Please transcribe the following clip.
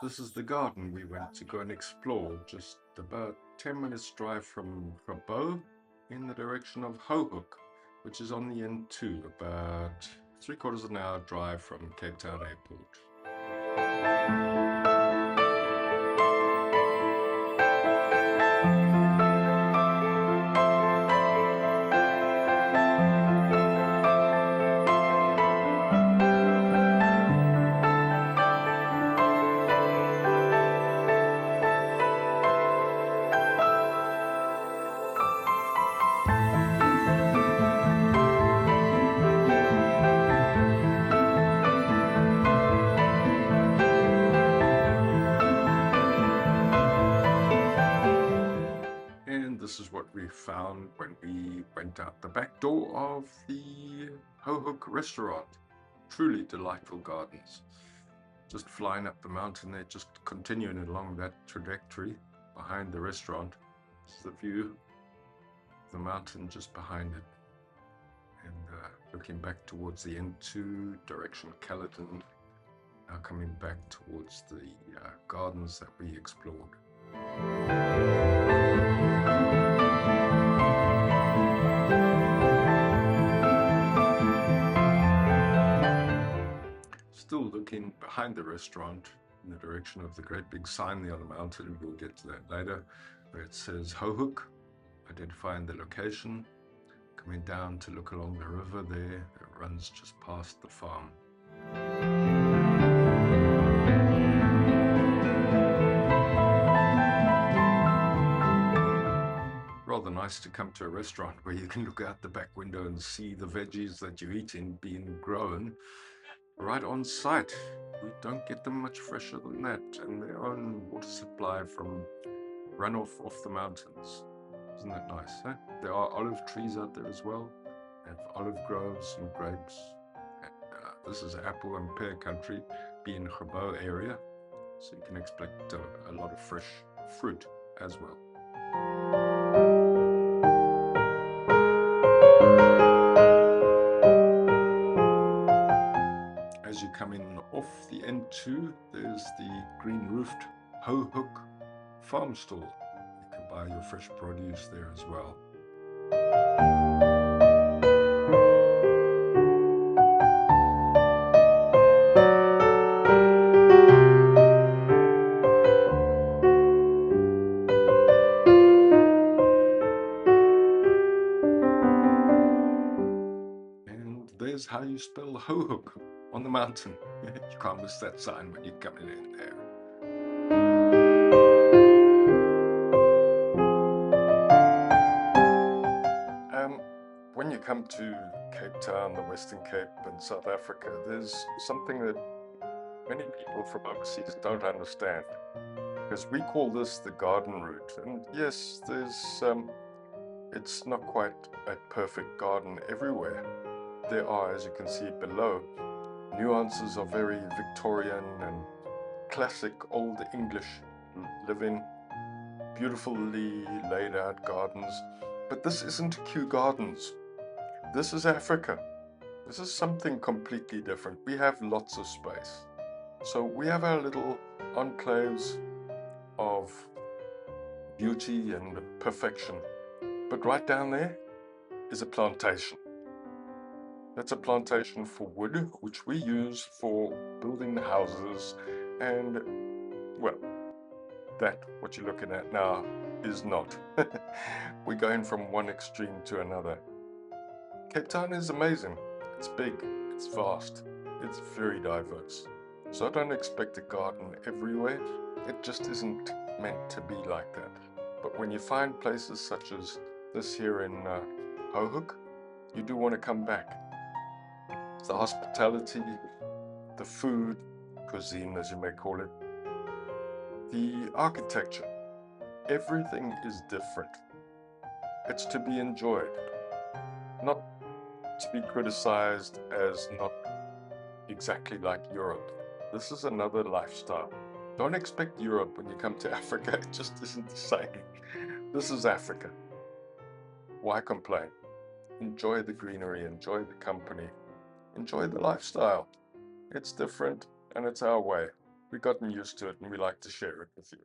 This is the garden we went to go and explore, just about 10 minutes drive from Rabaul in the direction of Hohook, which is on the N2, about 3/4 of an hour drive from Cape Town Airport. And this is what we found when we went out the back door of the Hohook restaurant. Truly delightful gardens. Just flying up the mountain there, just continuing along that trajectory behind the restaurant. This is the view of the mountain just behind it. And looking back towards the N2 direction Caledon, now coming back towards the gardens that we explored. Still looking behind the restaurant in the direction of the great big sign there on the mountain. We'll get to that later, where it says Hohook, identifying the location. Coming down to look along the river there, it runs just past the farm. Rather nice to come to a restaurant where you can look out the back window and see the veggies that you're eating being grown right on site. We don't get them much fresher than that, and their own water supply from runoff off the mountains. Isn't that nice, huh? There are olive trees out there as well, and olive groves and grapes. And this is apple and pear country, being Rabaul area, so you can expect a lot of fresh fruit as well. As you come in off the N2, there's the green roofed Hohook farm stall. You can buy your fresh produce there as well. And there's how you spell Hohook on the mountain. You can't miss that sign when you're coming in there. When you come to Cape Town, the Western Cape and South Africa, there's something that many people from overseas don't understand, because we call this the garden route. And yes, it's not quite a perfect garden everywhere. There are, as you can see below, nuances of very Victorian and classic old English living, beautifully laid out gardens. But this isn't Kew Gardens. This is Africa. This is something completely different. We have lots of space. So we have our little enclaves of beauty and perfection. But right down there is a plantation. That's a plantation for wood, which we use for building the houses. And, well, that, what you're looking at now, is not. We're going from one extreme to another. Cape Town is amazing. It's big, it's vast, it's very diverse. So I don't expect a garden everywhere. It just isn't meant to be like that. But when you find places such as this here in Hohook, you do want to come back. The hospitality, the food, cuisine as you may call it, the architecture, everything is different. It's to be enjoyed, not to be criticized as not exactly like Europe. This is another lifestyle. Don't expect Europe when you come to Africa. It just isn't the same. This is Africa. Why complain? Enjoy the greenery, enjoy the company, enjoy the lifestyle. It's different and it's our way. we've gotten used to it and we like to share it with you.